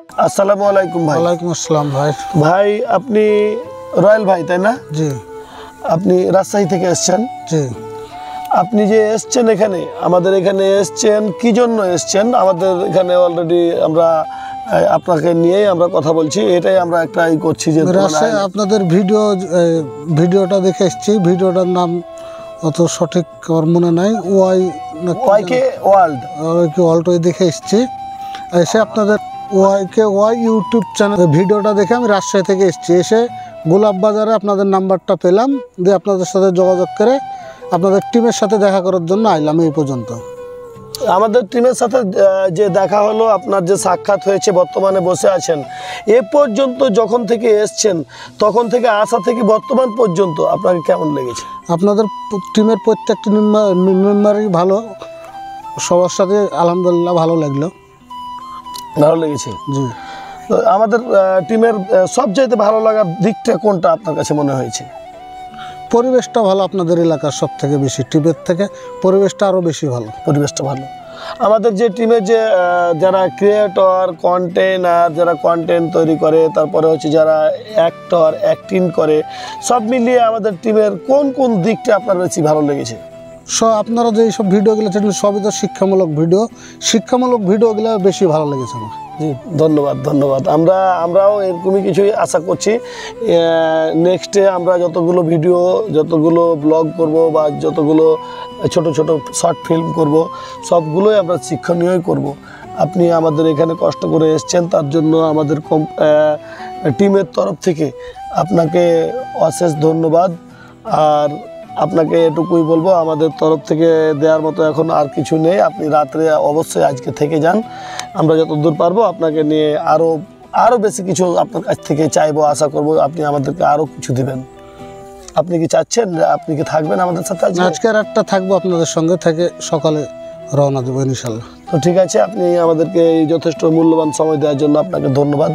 আসসালামু আলাইকুম ভাই। ওয়ালাইকুম আসসালাম ভাই। ভাই আপনি রয়্যাল ভাই তাই না? জি। আপনি রাজশাহী থেকে এসেছেন? জি। আপনি যে এসেছেন এখানে, আমাদের এখানে এসেছেন কি জন্য এসেছেন? আমাদের এখানে অলরেডি আমরা আপনাকে নিয়েই আমরা কথা বলছি, এটাই আমরা একটা করছি যে রাজশাহী আপনাদের ভিডিওটা দেখে এসেছি। ভিডিওটার নাম অত সঠিক আমার মনে নাই। ওয়াইকে ওয়ার্ল্ড দেখে এসেছি। এসে আপনাদের ওয়াই ইউটিউব চ্যানেল ভিডিওটা দেখে আমি রাজশাহী থেকে এসেছি। এসে গোলাপ বাজারে আপনাদের নাম্বারটা পেলাম, দিয়ে আপনাদের সাথে যোগাযোগ করে আপনাদের টিমের সাথে দেখা করার জন্য আইলাম। এই পর্যন্ত আমাদের টিমের সাথে যে দেখা হলো, আপনার যে সাক্ষাৎ হয়েছে, বর্তমানে বসে আছেন, এ পর্যন্ত যখন থেকে এসছেন তখন থেকে আসা থেকে বর্তমান পর্যন্ত আপনাকে কেমন লেগেছে? আপনাদের টিমের প্রত্যেকটি মেম্বারই ভালো, সবার সাথে আলহামদুলিল্লাহ ভালো লাগলো। ভালো লেগেছে? জি। তো আমাদের টিমের সবচাইতে ভালো লাগার দিকটা কোনটা আপনার কাছে মনে হয়েছে? পরিবেশটা ভালো, আপনাদের এলাকার সব থেকে বেশি। টিমের থেকে পরিবেশটা আরও বেশি ভালো। পরিবেশটা ভালো। আমাদের যে টিমের যে যারা ক্রিয়েটর, কন্টেন্ট যারা কন্টেন্ট তৈরি করে, তারপরে হচ্ছে যারা অ্যাক্টর, অ্যাক্টিং করে, সব মিলিয়ে আমাদের টিমের কোন কোন দিকটা আপনার বেশি ভালো লেগেছে? আপনারা যে সব ভিডিওগুলো ছেড়েছেন সবই তো শিক্ষামূলক ভিডিওগুলো বেশি ভালো লেগেছে আমার। জি, ধন্যবাদ। আমরাও এরকমই কিছুই আশা করছি। নেক্সটে আমরা যতগুলো ভিডিও, যতগুলো ব্লগ করব বা যতগুলো ছোট ছোট শর্ট ফিল্ম করব, সবগুলোই আমরা শিক্ষণীয়ই করব। আপনি আমাদের এখানে কষ্ট করে এসেছেন, তার জন্য আমাদের টিমের তরফ থেকে আপনাকে অশেষ ধন্যবাদ। আর আপনাকে এটুকুই বলবো, আমাদের তরফ থেকে দেওয়ার মতো এখন আর কিছু নেই। আপনি রাত্রে অবশ্যই আজকে থেকে যান। আমরা যত দূর পারবো আপনাকে নিয়ে আরও বেশি কিছু আপনার কাছ থেকে চাইবো, আশা করব আপনি আমাদেরকে আরও কিছু দেবেন। আপনি কি চাচ্ছেন আপনি কি থাকবেন আমাদের সাথে? আজকে রাতটা থাকবো আপনাদের সঙ্গে, থেকে সকালে রওনা দেবো ইনশাল্লাহ। তো ঠিক আছে, আপনি আমাদেরকে এই যথেষ্ট মূল্যবান সময় দেওয়ার জন্য আপনাকে ধন্যবাদ।